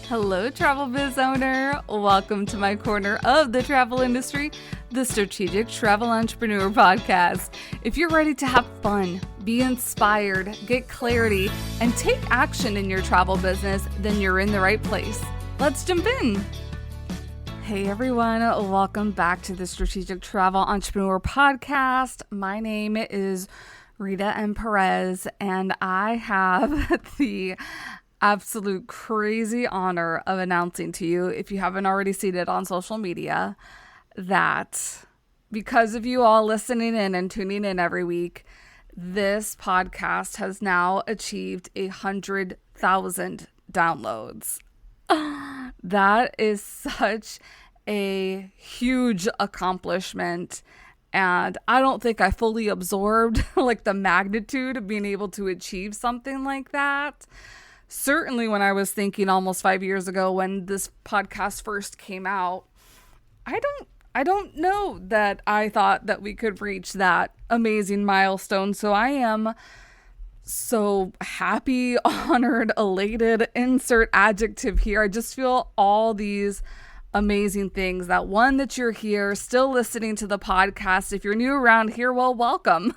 Hello, travel biz owner. Welcome to my corner of the travel industry, the Strategic Travel Entrepreneur Podcast. If you're ready to have fun, be inspired, get clarity, and take action in your travel business, then you're in the right place. Let's jump in. Hey everyone, welcome back to the Strategic Travel Entrepreneur Podcast. My name is Rita M. Perez, and I have the absolute crazy honor of announcing to you, if you haven't already seen it on social media, that because of you all listening in and tuning in every week, this podcast has now achieved 100,000 downloads. That is such a huge accomplishment. And I don't think I fully absorbed like the magnitude of being able to achieve something like that. Certainly when I was thinking almost 5 years ago when this podcast first came out, I don't know that I thought that we could reach that amazing milestone. So I am so happy, honored, elated, insert adjective here. I just feel all these amazing things. That one, that you're here still listening to the podcast. If you're new around here, well, welcome.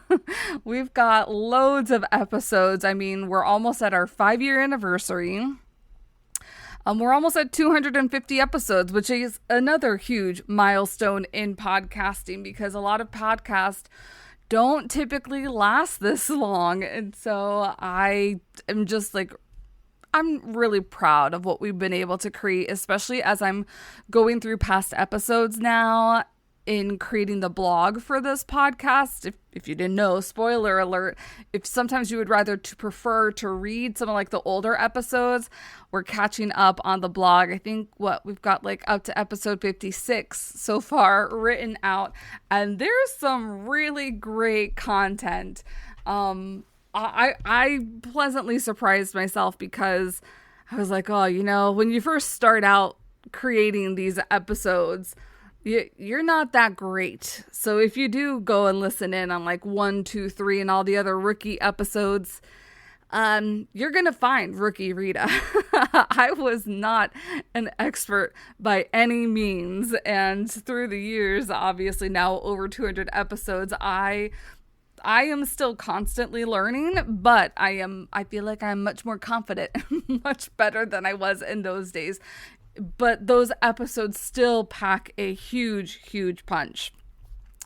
We've got loads of episodes. I mean, we're almost at our 5-year anniversary. We're almost at 250 episodes, which is another huge milestone in podcasting because a lot of podcasts don't typically last this long. And so I am just like, I'm really proud of what we've been able to create, especially as I'm going through past episodes now in creating the blog for this podcast. If you didn't know, spoiler alert, if sometimes you would rather prefer to read some of like the older episodes, we're catching up on the blog. I think we've got like up to episode 56 so far written out, and there's some really great content. I pleasantly surprised myself because I was like, oh, when you first start out creating these episodes, you're not that great. So if you do go and listen in on like 1, 2, 3 and all the other rookie episodes, you're going to find rookie Rita. I was not an expert by any means. And through the years, obviously now over 200 episodes, I am still constantly learning, but I feel like I'm much more confident, much better than I was in those days. But those episodes still pack a huge, huge punch.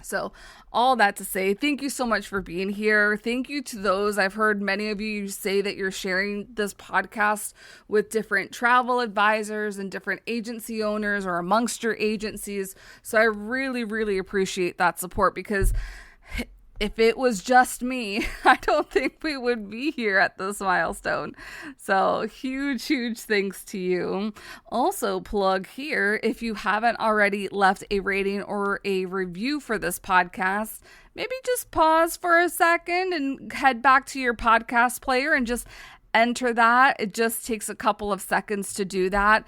So all that to say, thank you so much for being here. Thank you to those. I've heard many of you say that you're sharing this podcast with different travel advisors and different agency owners or amongst your agencies. So I really, really appreciate that support because if it was just me, I don't think we would be here at this milestone. So huge, huge thanks to you. Also plug here, if you haven't already left a rating or a review for this podcast, maybe just pause for a second and head back to your podcast player and just enter that. It just takes a couple of seconds to do that.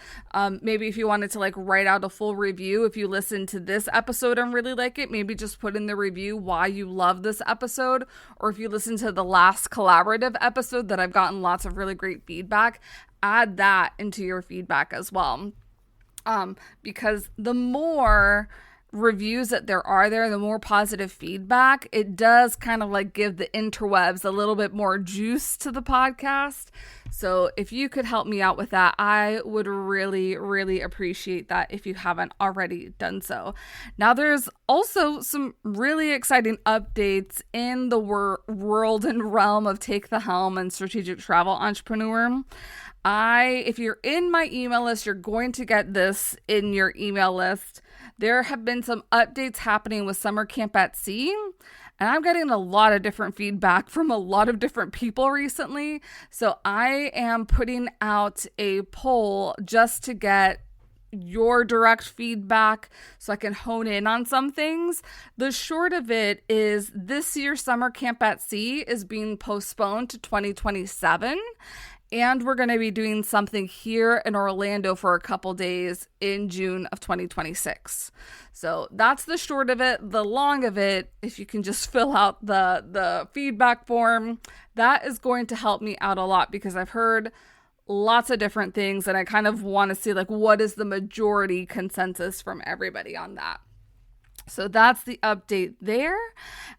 Maybe if you wanted to like write out a full review, if you listen to this episode and really like it, maybe just put in the review why you love this episode. Or if you listen to the last collaborative episode that I've gotten lots of really great feedback, add that into your feedback as well. Because the more reviews that there are the more positive feedback, it does kind of like give the interwebs a little bit more juice to the podcast. So if you could help me out with that, I would really, really appreciate that if you haven't already done so. Now there's also some really exciting updates in the world and realm of Take the Helm and Strategic Travel Entrepreneur. If you're in my email list, you're going to get this in your email list. There have been some updates happening with Summer Camp at Sea, and I'm getting a lot of different feedback from a lot of different people recently. So I am putting out a poll just to get your direct feedback so I can hone in on some things. The short of it is this year's Summer Camp at Sea is being postponed to 2027. And we're going to be doing something here in Orlando for a couple days in June of 2026. So that's the short of it. The long of it, if you can just fill out the feedback form, that is going to help me out a lot because I've heard lots of different things. And I kind of want to see like what is the majority consensus from everybody on that. So that's the update there.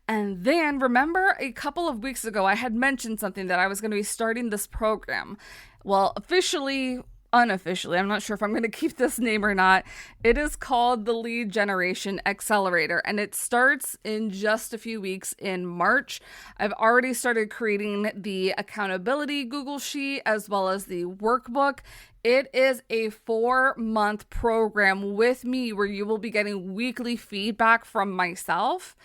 And then remember a couple of weeks ago, I had mentioned something that I was going to be starting this program. Well, officially, unofficially, I'm not sure if I'm going to keep this name or not. It is called the Lead Generation Accelerator, and it starts in just a few weeks in March. I've already started creating the accountability Google Sheet as well as the workbook. It is a 4-month program with me where you will be getting weekly feedback from myself.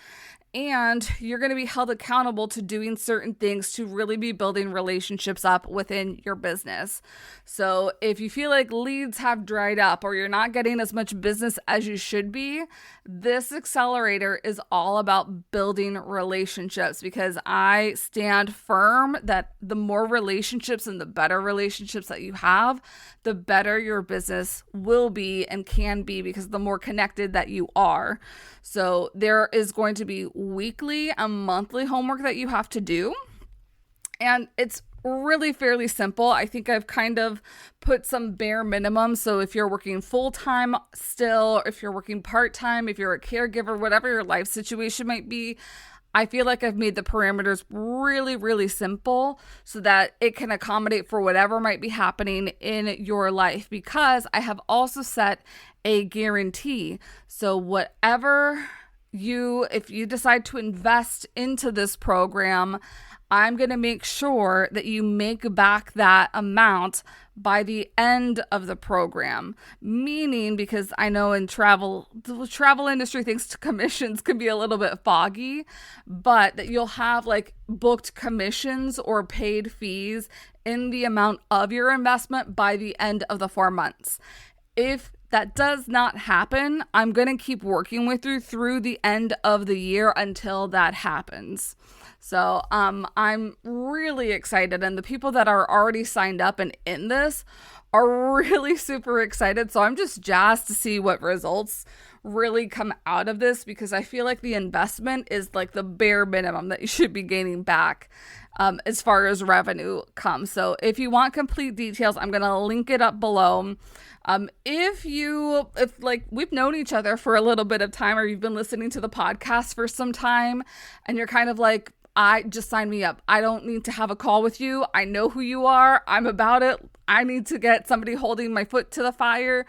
And you're going to be held accountable to doing certain things to really be building relationships up within your business. So if you feel like leads have dried up or you're not getting as much business as you should be, this accelerator is all about building relationships, because I stand firm that the more relationships and the better relationships that you have, the better your business will be and can be, because the more connected that you are. So there is going to be weekly and monthly homework that you have to do. And it's really fairly simple. I think I've kind of put some bare minimum. So if you're working full-time still, or if you're working part-time, if you're a caregiver, whatever your life situation might be, I feel like I've made the parameters really, really simple so that it can accommodate for whatever might be happening in your life, because I have also set a guarantee. So if you decide to invest into this program, I'm going to make sure that you make back that amount by the end of the program. Meaning, because I know in the travel industry, thanks to commissions can be a little bit foggy, but that you'll have like booked commissions or paid fees in the amount of your investment by the end of the 4 months. If that does not happen, I'm going to keep working with you through the end of the year until that happens. So I'm really excited, and the people that are already signed up and in this are really super excited. So I'm just jazzed to see what results really come out of this, because I feel like the investment is like the bare minimum that you should be gaining back as far as revenue comes. So if you want complete details, I'm going to link it up below. If we've known each other for a little bit of time, or you've been listening to the podcast for some time and you're kind of like, I just sign me up. I don't need to have a call with you. I know who you are. I'm about it. I need to get somebody holding my foot to the fire.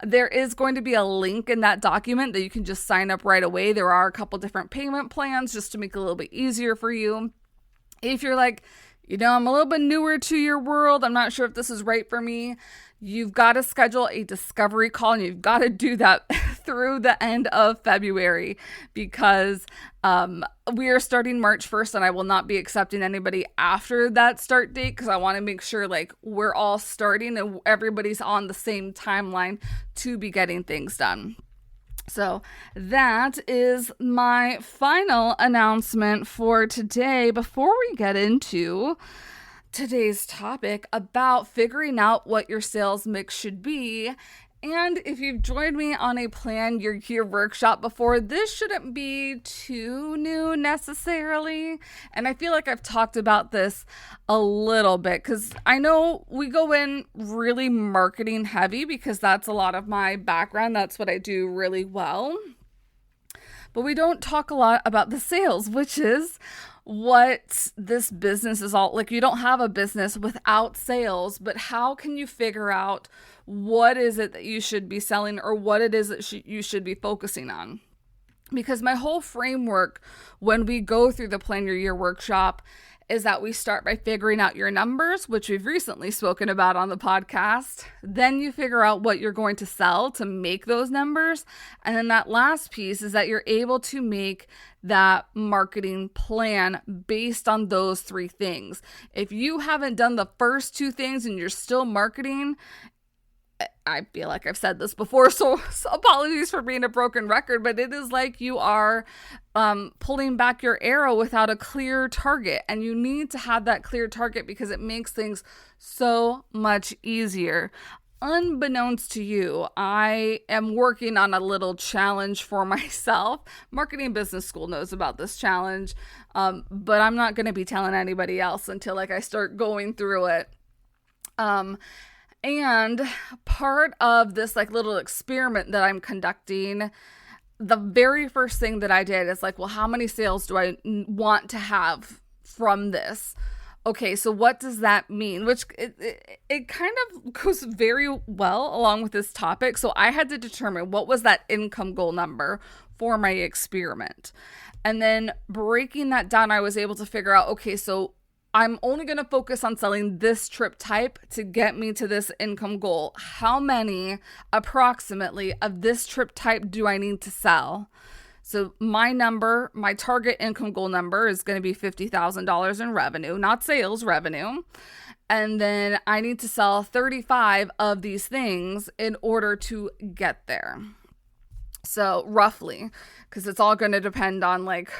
There is going to be a link in that document that you can just sign up right away. There are a couple different payment plans just to make it a little bit easier for you. If you're like, I'm a little bit newer to your world, I'm not sure if this is right for me, you've got to schedule a discovery call, and you've got to do that through the end of February, because we are starting March 1st, and I will not be accepting anybody after that start date, because I want to make sure like we're all starting and everybody's on the same timeline to be getting things done. So that is my final announcement for today. Before we get into today's topic about figuring out what your sales mix should be, and if you've joined me on a Plan Your Year workshop before, this shouldn't be too new necessarily. And I feel like I've talked about this a little bit, because I know we go in really marketing heavy, because that's a lot of my background. That's what I do really well. But we don't talk a lot about the sales, which is what this business is all like. You don't have a business without sales, but how can you figure out what is it that you should be selling, or what it is that you should be focusing on? Because my whole framework when we go through the Plan Your Year workshop is that we start by figuring out your numbers, which we've recently spoken about on the podcast. Then you figure out what you're going to sell to make those numbers. And then that last piece is that you're able to make that marketing plan based on those 3 things. If you haven't done the first 2 things and you're still marketing, I feel like I've said this before, so apologies for being a broken record, but it is like you are pulling back your arrow without a clear target. And you need to have that clear target, because it makes things so much easier. Unbeknownst to you, I am working on a little challenge for myself. Marketing Business School knows about this challenge, but I'm not going to be telling anybody else until I start going through it. Um, and part of this like little experiment that I'm conducting, the very first thing that I did is like, well, how many sales do I want to have from this? Okay, so what does that mean? Which it kind of goes very well along with this topic. So I had to determine what was that income goal number for my experiment. And then breaking that down, I was able to figure out, okay, so I'm only going to focus on selling this trip type to get me to this income goal. How many approximately of this trip type do I need to sell? So my target income goal number is going to be $50,000 in revenue, not sales revenue. And then I need to sell 35 of these things in order to get there. So roughly, because it's all going to depend on like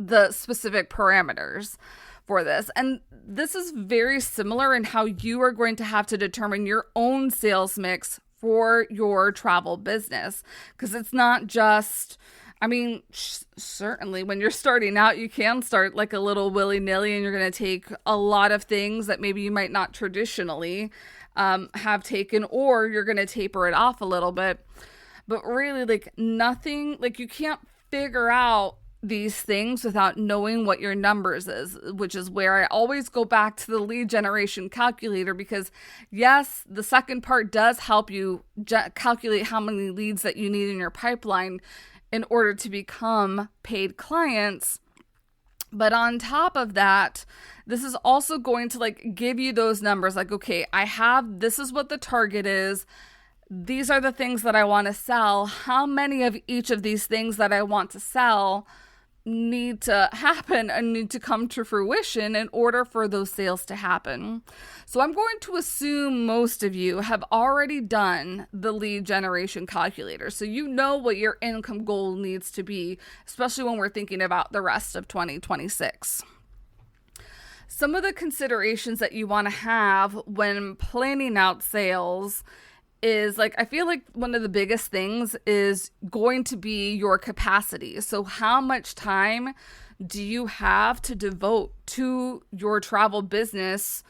the specific parameters for this. And this is very similar in how you are going to have to determine your own sales mix for your travel business, because it's not just, I mean, certainly when you're starting out, you can start like a little willy-nilly and you're going to take a lot of things that maybe you might not traditionally have taken, or you're going to taper it off a little bit. But really, like nothing, like you can't figure out these things without knowing what your numbers is, which is where I always go back to the lead generation calculator, because yes, the second part does help you calculate how many leads that you need in your pipeline in order to become paid clients. But on top of that, this is also going to like give you those numbers like, okay, this is what the target is. These are the things that I want to sell. How many of each of these things that I want to sell need to happen and need to come to fruition in order for those sales to happen? So I'm going to assume most of you have already done the lead generation calculator. So you know what your income goal needs to be, especially when we're thinking about the rest of 2026. Some of the considerations that you want to have when planning out sales is like, I feel like one of the biggest things is going to be your capacity. So how much time do you have to devote to your travel business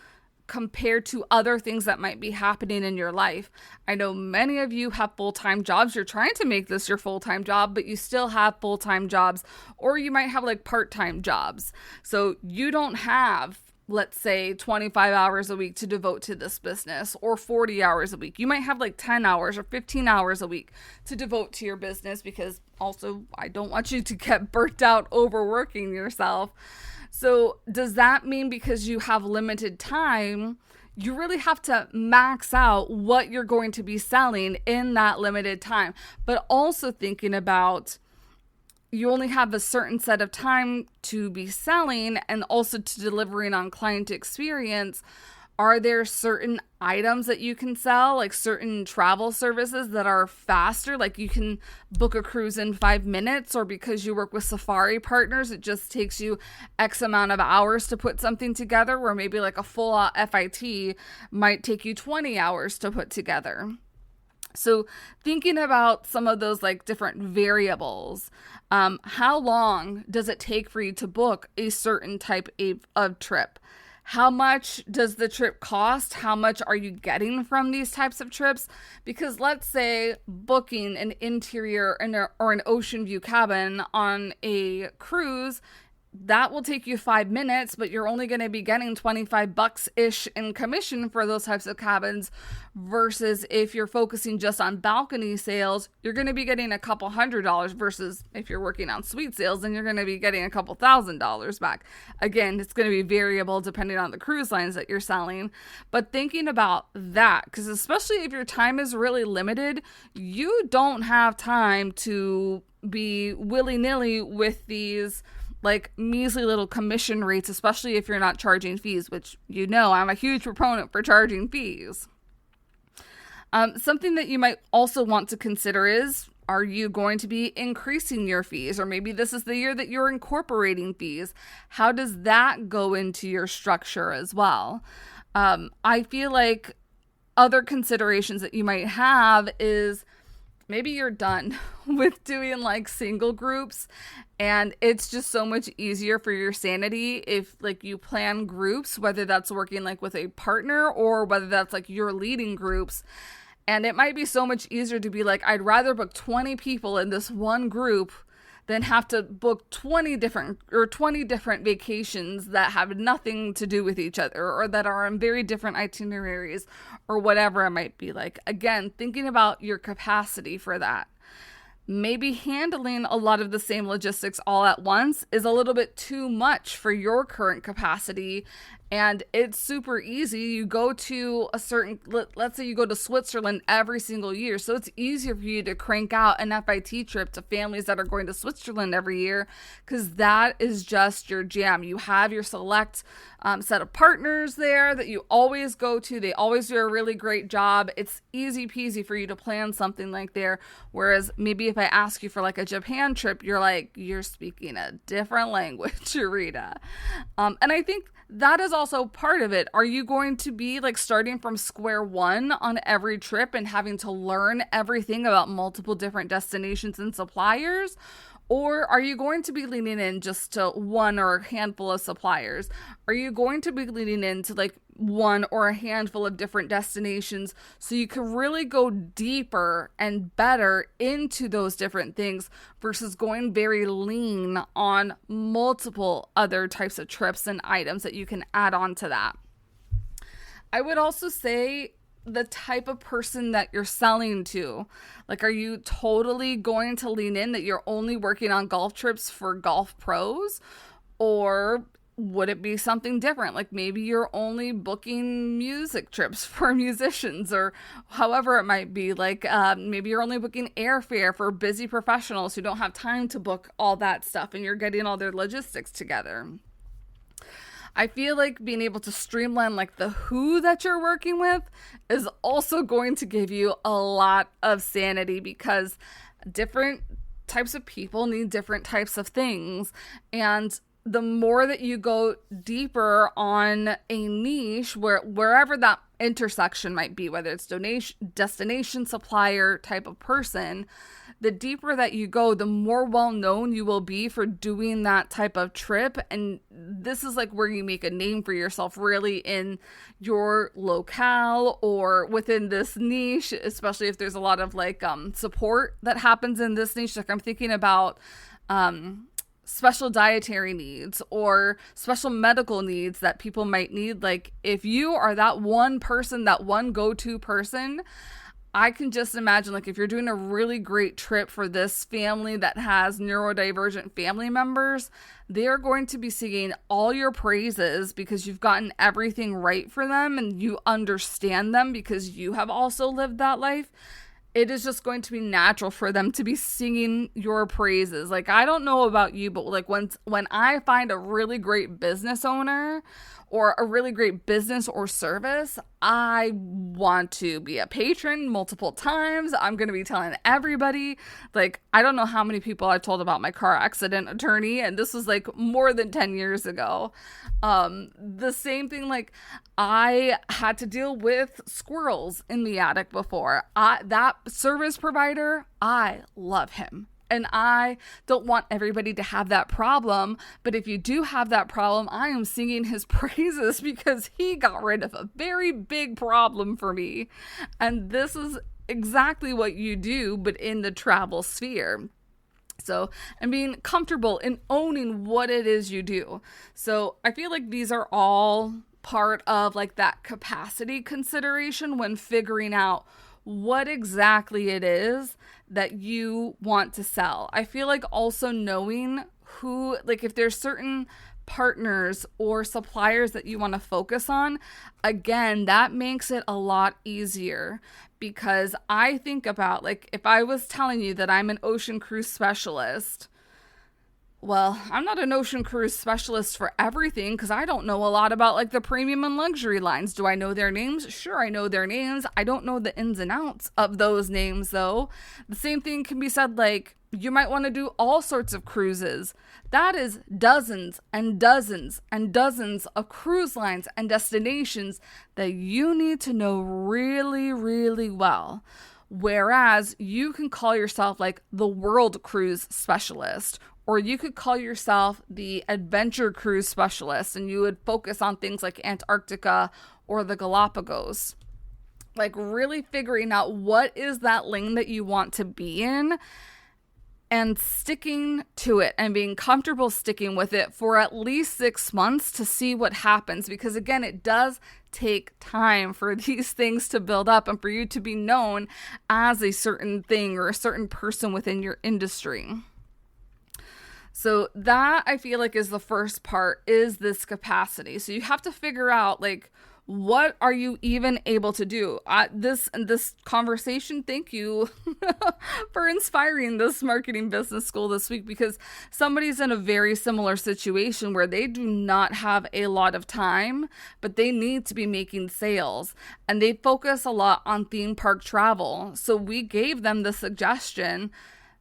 compared to other things that might be happening in your life? I know many of you have full-time jobs. You're trying to make this your full-time job, but you still have full-time jobs, or you might have like part-time jobs. So you don't have, let's say, 25 hours a week to devote to this business, or 40 hours a week. You might have like 10 hours or 15 hours a week to devote to your business, because also I don't want you to get burnt out overworking yourself. So does that mean because you have limited time, you really have to max out what you're going to be selling in that limited time? But also thinking about, you only have a certain set of time to be selling and also to delivering on client experience. Are there certain items that you can sell, like certain travel services that are faster? Like you can book a cruise in 5 minutes, or because you work with safari partners, it just takes you X amount of hours to put something together, where maybe like a full FIT might take you 20 hours to put together. So thinking about some of those like different variables, how long does it take for you to book a certain type of trip? How much does the trip cost? How much are you getting from these types of trips? Because let's say booking an interior or an ocean view cabin on a cruise, that will take you 5 minutes, but you're only going to be getting $25-ish in commission for those types of cabins, versus if you're focusing just on balcony sales, you're going to be getting a couple $100, versus if you're working on suite sales, then you're going to be getting a couple $1,000 back. Again, it's going to be variable depending on the cruise lines that you're selling, but thinking about that, because especially if your time is really limited, you don't have time to be willy-nilly with these like measly little commission rates, especially if you're not charging fees, which, you know, I'm a huge proponent for charging fees. Something that you might also want to consider is, are you going to be increasing your fees? Or maybe this is the year that you're incorporating fees. How does that go into your structure as well? I feel like other considerations that you might have is, maybe you're done with doing like single groups, and it's just so much easier for your sanity if like you plan groups, whether that's working like with a partner or whether that's like you're leading groups. And it might be so much easier to be like, I'd rather book 20 people in this one group than have to book 20 different vacations that have nothing to do with each other or that are on very different itineraries or whatever it might be. Like, again, thinking about your capacity for that. Maybe handling a lot of the same logistics all at once is a little bit too much for your current capacity. And it's super easy. You go to a certain, let's say you go to Switzerland every single year. So it's easier for you to crank out an FIT trip to families that are going to Switzerland every year because that is just your jam. You have your select set of partners there that you always go to. They always do a really great job. It's easy peasy for you to plan something like there. Whereas maybe if I ask you for like a Japan trip, you're like, you're speaking a different language, Rita. And I think that is also part of it. Are you going to be like starting from square one on every trip and having to learn everything about multiple different destinations and suppliers? Or are you going to be leaning in just to one or a handful of suppliers? Are you going to be leaning into like one or a handful of different destinations so you can really go deeper and better into those different things versus going very lean on multiple other types of trips and items that you can add on to that? I would also say the type of person that you're selling to. Like, are you totally going to lean in that you're only working on golf trips for golf pros? Or would it be something different? Like maybe you're only booking music trips for musicians or however it might be. Like maybe you're only booking airfare for busy professionals who don't have time to book all that stuff and you're getting all their logistics together. I feel like being able to streamline like the who that you're working with is also going to give you a lot of sanity because different types of people need different types of things. And the more that you go deeper on a niche, wherever that intersection might be, whether it's destination, supplier type of person, the deeper that you go, the more well-known you will be for doing that type of trip. And this is like where you make a name for yourself really in your locale or within this niche, especially if there's a lot of like support that happens in this niche. Like I'm thinking about special dietary needs or special medical needs that people might need. Like if you are that one person, that one go-to person, I can just imagine like if you're doing a really great trip for this family that has neurodivergent family members, they're going to be singing all your praises because you've gotten everything right for them and you understand them because you have also lived that life. It is just going to be natural for them to be singing your praises. Like, I don't know about you, but like when I find a really great business owner or a really great business or service, I want to be a patron multiple times. I'm going to be telling everybody. Like, I don't know how many people I've told about my car accident attorney, and this was like more than 10 years ago. The same thing, like I had to deal with squirrels in the attic before. That service provider, I love him. And I don't want everybody to have that problem. But if you do have that problem, I am singing his praises because he got rid of a very big problem for me. And this is exactly what you do, but in the travel sphere. So, and being comfortable in owning what it is you do. So I feel like these are all part of like that capacity consideration when figuring out what exactly it is that you want to sell. I feel like also knowing who, like if there's certain partners or suppliers that you want to focus on, again, that makes it a lot easier because I think about like if I was telling you that I'm an ocean cruise specialist, well, I'm not an ocean cruise specialist for everything because I don't know a lot about like the premium and luxury lines. Do I know their names? Sure, I know their names. I don't know the ins and outs of those names though. The same thing can be said like you might want to do all sorts of cruises. That is dozens and dozens and dozens of cruise lines and destinations that you need to know really, really well. Whereas you can call yourself like the world cruise specialist, or you could call yourself the adventure cruise specialist, and you would focus on things like Antarctica or the Galapagos. Like really figuring out what is that lane that you want to be in and sticking to it and being comfortable sticking with it for at least 6 months to see what happens. Because again, it does take time for these things to build up and for you to be known as a certain thing or a certain person within your industry. So that I feel like is the first part, is this capacity. So you have to figure out like, what are you even able to do? This conversation, thank you for inspiring this marketing business school this week, because somebody's in a very similar situation where they do not have a lot of time, but they need to be making sales, and they focus a lot on theme park travel. So we gave them the suggestion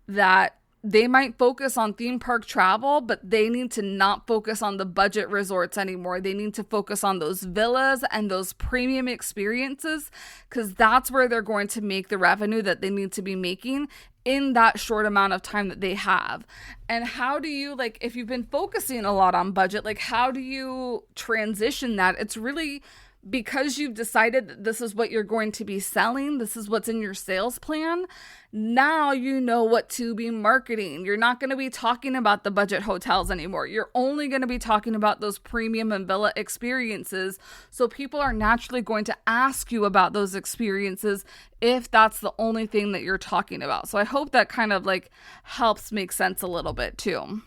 that they might focus on theme park travel, but they need to not focus on the budget resorts anymore. They need to focus on those villas and those premium experiences, because that's where they're going to make the revenue that they need to be making in that short amount of time that they have. And how do you, like, if you've been focusing a lot on budget, like, how do you transition that? It's really because you've decided that this is what you're going to be selling, this is what's in your sales plan. Now you know what to be marketing. You're not going to be talking about the budget hotels anymore. You're only going to be talking about those premium and villa experiences. So people are naturally going to ask you about those experiences if that's the only thing that you're talking about. So I hope that kind of like helps make sense a little bit too.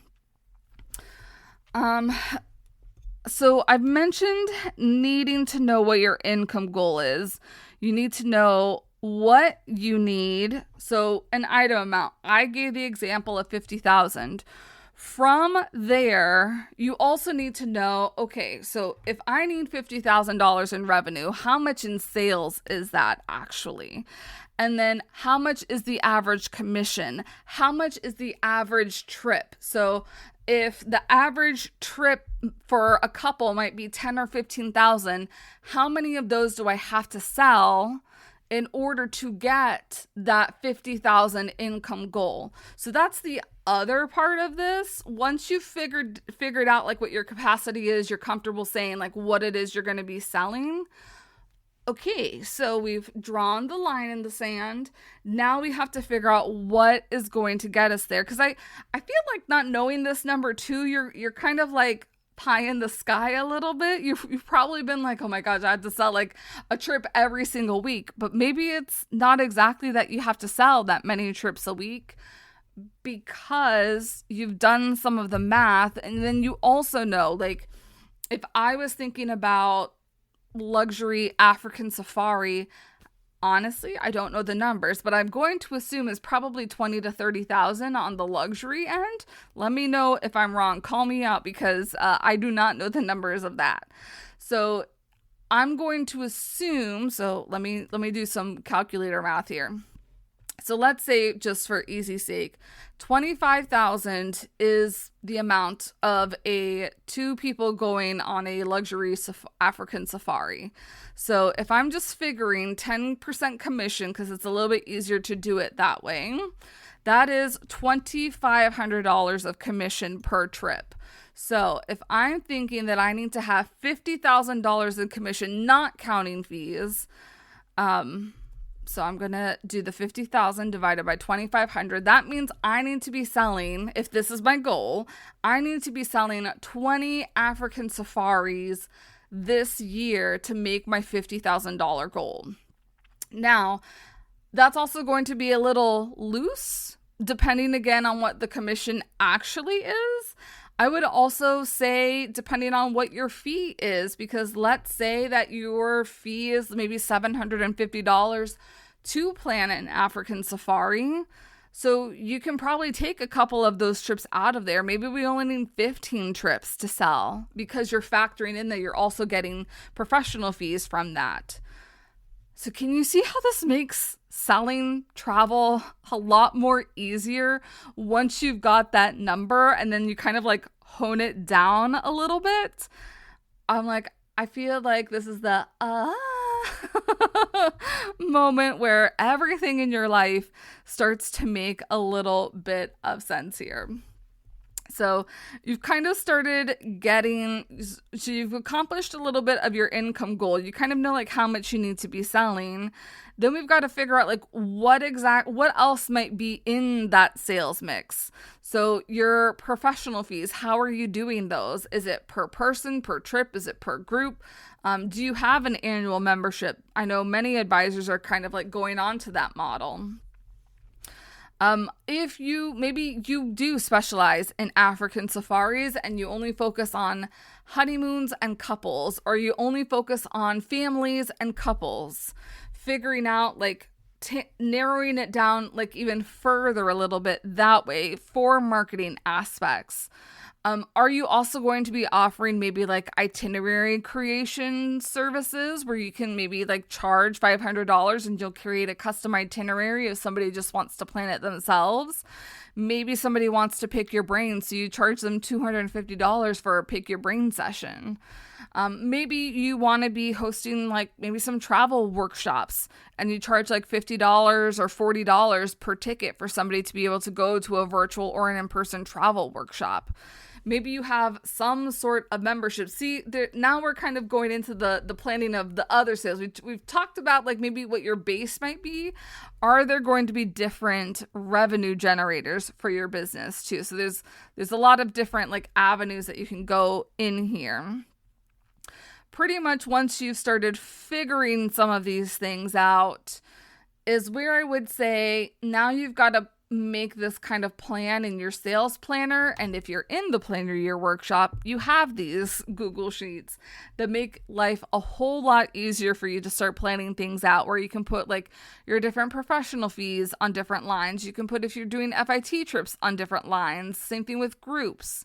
So I've mentioned needing to know what your income goal is. You need to know what you need. So an item amount. I gave the example of 50,000. From there, you also need to know, okay, so if I need $50,000 in revenue, how much in sales is that actually? And then how much is the average commission? How much is the average trip? So if the average trip for a couple might be 10 or 15,000, how many of those do I have to sell in order to get that 50,000 income goal? So that's the other part of this. Once you've figured out like what your capacity is, you're comfortable saying like what it is you're going to be selling. Okay, so we've drawn the line in the sand. Now we have to figure out what is going to get us there. Because I feel like not knowing this number too, you're kind of like pie in the sky a little bit. You've probably been like, oh my gosh, I had to sell like a trip every single week. But maybe it's not exactly that you have to sell that many trips a week, because you've done some of the math. And then you also know, like, if I was thinking about luxury African safari, honestly, I don't know the numbers, but I'm going to assume it's probably 20 to 30,000 on the luxury end. Let me know if I'm wrong. Call me out, because I do not know the numbers of that. So I'm going to assume, so let me do some calculator math here. So let's say, just for easy sake, 25,000 is the amount of two people going on a luxury African safari. So if I'm just figuring 10% commission, because it's a little bit easier to do it that way, that is $2,500 of commission per trip. So if I'm thinking that I need to have $50,000 in commission, not counting fees, so I'm going to do the 50,000 divided by 2,500. That means I need to be selling, if this is my goal, I need to be selling 20 African safaris this year to make my $50,000 goal. Now, that's also going to be a little loose, depending again on what the commission actually is. I would also say, depending on what your fee is, because let's say that your fee is maybe $750 to plan an African safari. So you can probably take a couple of those trips out of there. Maybe we only need 15 trips to sell, because you're factoring in that you're also getting professional fees from that. So can you see how this makes selling travel a lot more easier once you've got that number and then you kind of like hone it down a little bit? I feel like this is the moment where everything in your life starts to make a little bit of sense here. So you've kind of so you've accomplished a little bit of your income goal. You kind of know like how much you need to be selling. Then we've got to figure out like what else might be in that sales mix. So your professional fees, how are you doing those? Is it per person, per trip? Is it per group? Do you have an annual membership? I know many advisors are kind of like going on to that model. If maybe you do specialize in African safaris and you only focus on honeymoons and couples, or you only focus on families and couples, figuring out like narrowing it down like even further a little bit that way for marketing aspects. Are you also going to be offering maybe like itinerary creation services where you can maybe like charge $500 and you'll create a custom itinerary if somebody just wants to plan it themselves? Maybe somebody wants to pick your brain, so you charge them $250 for a pick your brain session. Maybe you want to be hosting like maybe some travel workshops and you charge like $50 or $40 per ticket for somebody to be able to go to a virtual or an in-person travel workshop. Maybe you have some sort of membership. See, now we're kind of going into the planning of the other sales. We've talked about like maybe what your base might be. Are there going to be different revenue generators for your business too? So there's a lot of different like avenues that you can go in here. Pretty much once you've started figuring some of these things out is where I would say now you've got to make this kind of plan in your sales planner. And if you're in the Plan Your Year workshop, you have these Google Sheets that make life a whole lot easier for you to start planning things out, where you can put like your different professional fees on different lines. You can put if you're doing FIT trips on different lines. Same thing with groups.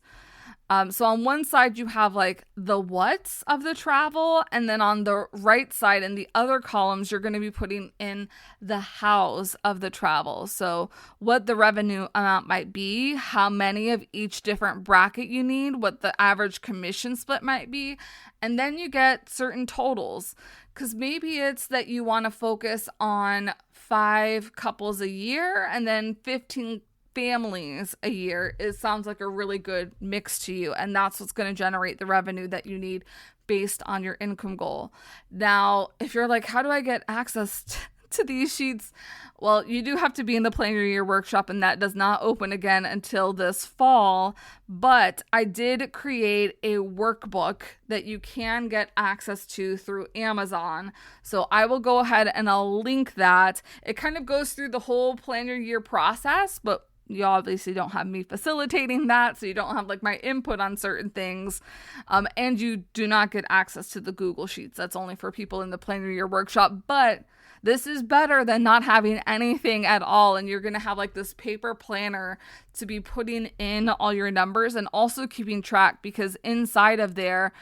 So on one side, you have like the what's of the travel. And then on the right side in the other columns, you're going to be putting in the hows of the travel. So what the revenue amount might be, how many of each different bracket you need, what the average commission split might be. And then you get certain totals. Because maybe it's that you want to focus on 5 couples a year and then 15 families a year. It sounds like a really good mix to you, and that's what's going to generate the revenue that you need based on your income goal. Now, if you're like, how do I get access to these sheets? Well, you do have to be in the Plan Your Year workshop, and that does not open again until this fall. But I did create a workbook that you can get access to through Amazon. So I will go ahead and I'll link that. It kind of goes through the whole Plan Your Year process, but you obviously don't have me facilitating that, so you don't have like my input on certain things. And you do not get access to the Google Sheets. That's only for people in the Plan Your Year workshop. But this is better than not having anything at all. And you're going to have like this paper planner to be putting in all your numbers and also keeping track, because inside of there,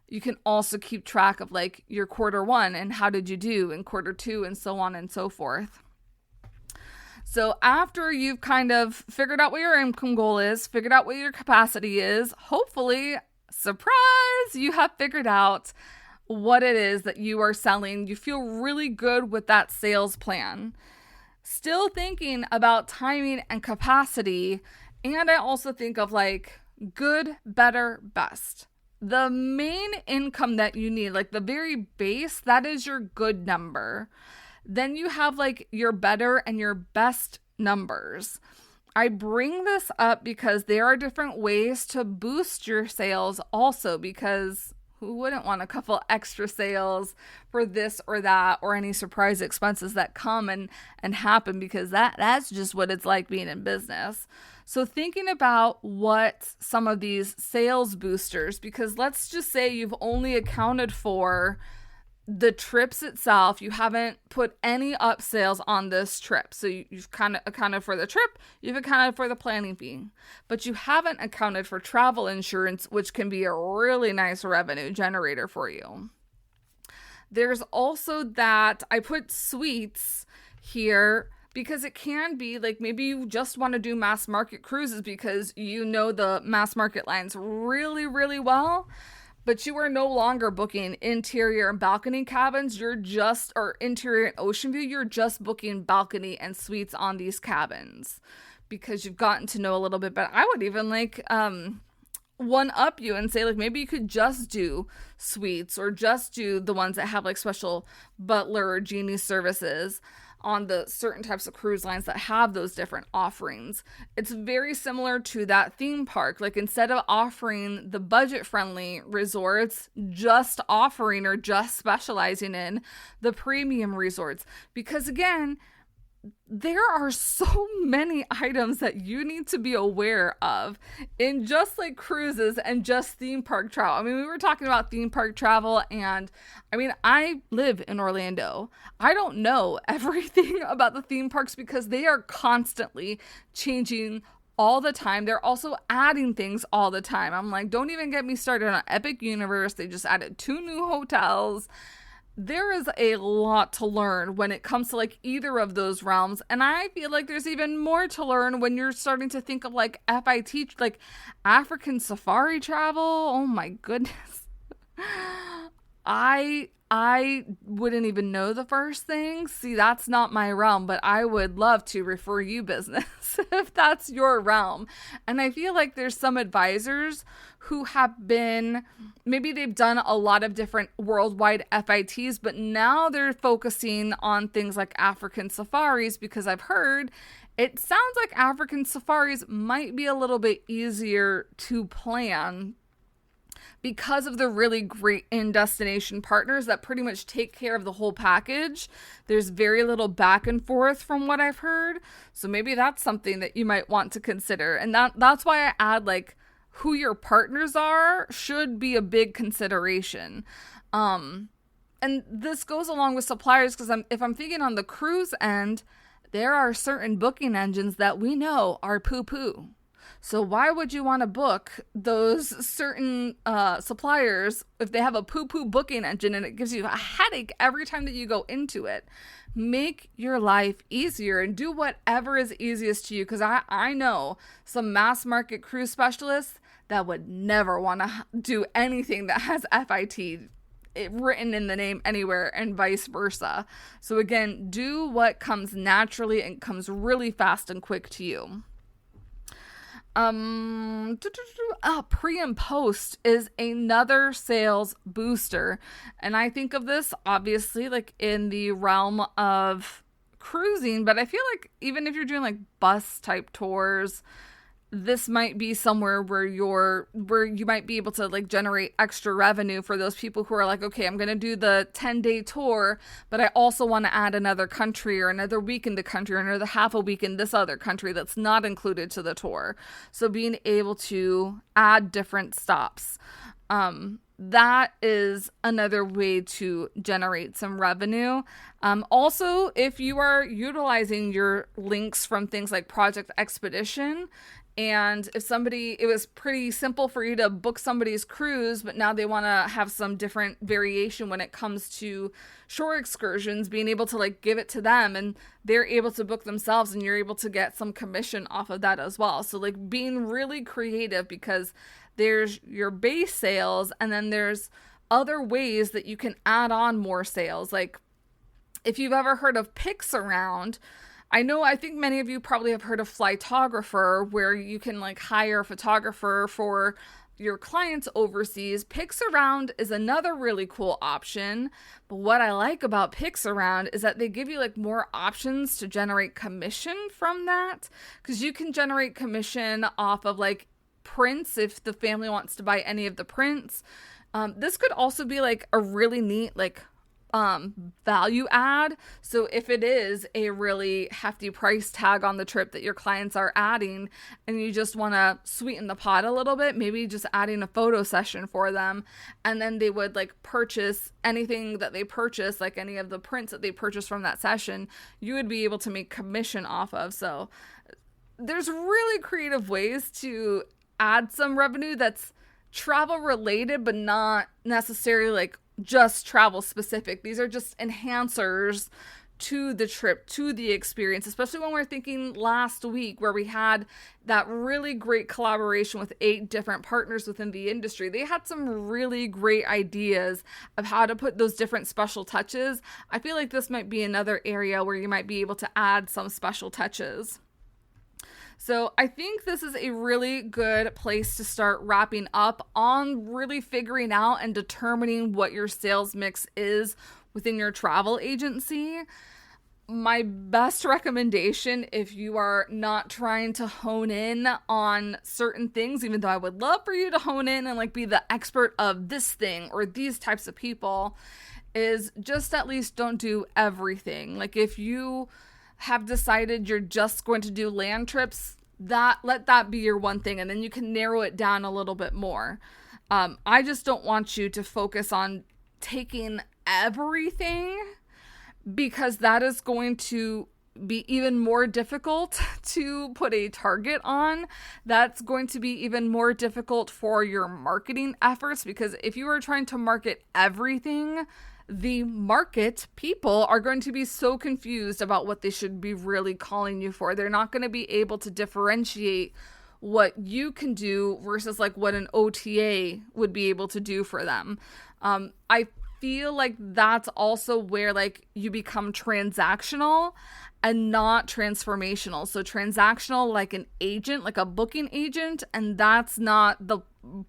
you can also keep track of like your quarter 1 and how did you do in quarter 2 and so on and so forth. So after you've kind of figured out what your income goal is, figured out what your capacity is, hopefully, surprise, you have figured out what it is that you are selling. You feel really good with that sales plan. Still thinking about timing and capacity. And I also think of like good, better, best. The main income that you need, like the very base, that is your good number. Then you have like your better and your best numbers. I bring this up because there are different ways to boost your sales also, because who wouldn't want a couple extra sales for this or that, or any surprise expenses that come and happen, because that's just what it's like being in business. So thinking about what some of these sales boosters, because let's just say you've only accounted for the trips itself, you haven't put any upsells on this trip. So you've kind of accounted for the trip, you've accounted for the planning fee, but you haven't accounted for travel insurance, which can be a really nice revenue generator for you. There's also that I put suites here because it can be like maybe you just want to do mass market cruises because you know the mass market lines really, really well. but you are no longer booking interior and balcony cabins. You're just, or interior and ocean view, you're just booking balcony and suites on these cabins because you've gotten to know a little bit. But I would even like one up you and say like maybe you could just do suites or just do the ones that have like special butler or genie services on the certain types of cruise lines that have those different offerings. It's very similar to that theme park. Like instead of offering the budget-friendly resorts, just offering or just specializing in the premium resorts. Because again, there are so many items that you need to be aware of in just like cruises and just theme park travel. I mean, we were talking about theme park travel, and I mean, I live in Orlando. I don't know everything about the theme parks because they are constantly changing all the time. They're also adding things all the time. I'm like, don't even get me started on Epic Universe. They just added 2 new hotels. There is a lot to learn when it comes to like either of those realms. And I feel like there's even more to learn when you're starting to think of like FIT, like African safari travel. Oh my goodness. I wouldn't even know the first thing. See, that's not my realm, but I would love to refer you business if that's your realm. And I feel like there's some advisors who have been, maybe they've done a lot of different worldwide FITs, but now they're focusing on things like African safaris because I've heard it sounds like African safaris might be a little bit easier to plan because of the really great in-destination partners that pretty much take care of the whole package. There's very little back and forth from what I've heard. So maybe that's something that you might want to consider. And that's why I add like who your partners are should be a big consideration. And this goes along with suppliers because if I'm thinking on the cruise end, there are certain booking engines that we know are poo-poo. So why would you want to book those certain suppliers if they have a poo-poo booking engine and it gives you a headache every time that you go into it? Make your life easier and do whatever is easiest to you, because I know some mass market cruise specialists that would never want to do anything that has FIT written in the name anywhere, and vice versa. So again, do what comes naturally and comes really fast and quick to you. Pre and post is another sales booster. And I think of this obviously like in the realm of cruising, but I feel like even if you're doing like bus type tours, this might be somewhere where you might be able to like generate extra revenue for those people who are like, okay, I'm going to do the 10-day tour, but I also want to add another country or another week in the country or another half a week in this other country that's not included to the tour. So being able to add different stops. That is another way to generate some revenue. Also, if you are utilizing your links from things like Project Expedition, and if it was pretty simple for you to book somebody's cruise, but now they want to have some different variation when it comes to shore excursions, being able to like give it to them and they're able to book themselves and you're able to get some commission off of that as well. So like being really creative, because there's your base sales and then there's other ways that you can add on more sales. Like if you've ever heard of Pix Around, I think many of you probably have heard of Flytographer, where you can like hire a photographer for your clients overseas. Pix Around is another really cool option. But what I like about Pix Around is that they give you like more options to generate commission from that, because you can generate commission off of like prints if the family wants to buy any of the prints. This could also be like a really neat like value add. So if it is a really hefty price tag on the trip that your clients are adding and you just want to sweeten the pot a little bit, maybe just adding a photo session for them, and then they would like purchase anything that they purchase, like any of the prints that they purchase from that session, you would be able to make commission off of. So there's really creative ways to add some revenue that's travel related, but not necessarily like just travel specific. These are just enhancers to the trip, to the experience, especially when we're thinking last week where we had that really great collaboration with 8 different partners within the industry. They had some really great ideas of how to put those different special touches. I feel like this might be another area where you might be able to add some special touches. So I think this is a really good place to start wrapping up on really figuring out and determining what your sales mix is within your travel agency. My best recommendation, if you are not trying to hone in on certain things, even though I would love for you to hone in and like be the expert of this thing or these types of people, is just at least don't do everything. Like if you have decided you're just going to do land trips, let that be your one thing, and then you can narrow it down a little bit more. I just don't want you to focus on taking everything, because that is going to be even more difficult to put a target on. That's going to be even more difficult for your marketing efforts, because if you are trying to market everything, the market people are going to be so confused about what they should be really calling you for. They're not going to be able to differentiate what you can do versus like what an OTA would be able to do for them. I feel like that's also where like you become transactional and not transformational. So transactional like an agent, like a booking agent, and that's not the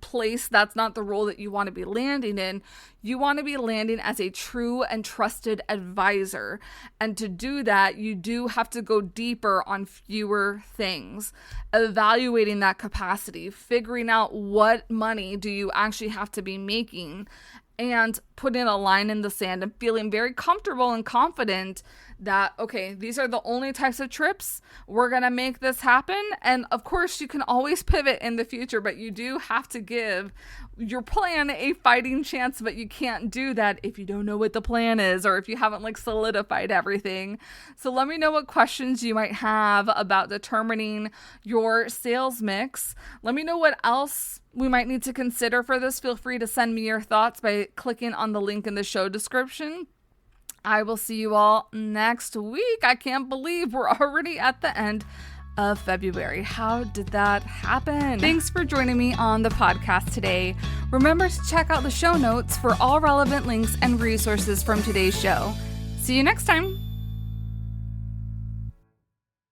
place, that's not the role that you want to be landing in. You want to be landing as a true and trusted advisor. And to do that, you do have to go deeper on fewer things, evaluating that capacity, figuring out what money do you actually have to be making, and putting a line in the sand and feeling very comfortable and confident that, okay, these are the only types of trips. We're going to make this happen. And of course, you can always pivot in the future, but you do have to give your plan a fighting chance, but you can't do that if you don't know what the plan is or if you haven't like solidified everything. So let me know what questions you might have about determining your sales mix. Let me know what else we might need to consider for this. Feel free to send me your thoughts by clicking on the link in the show description. I will see you all next week. I can't believe we're already at the end of February. How did that happen? Thanks for joining me on the podcast today. Remember to check out the show notes for all relevant links and resources from today's show. See you next time.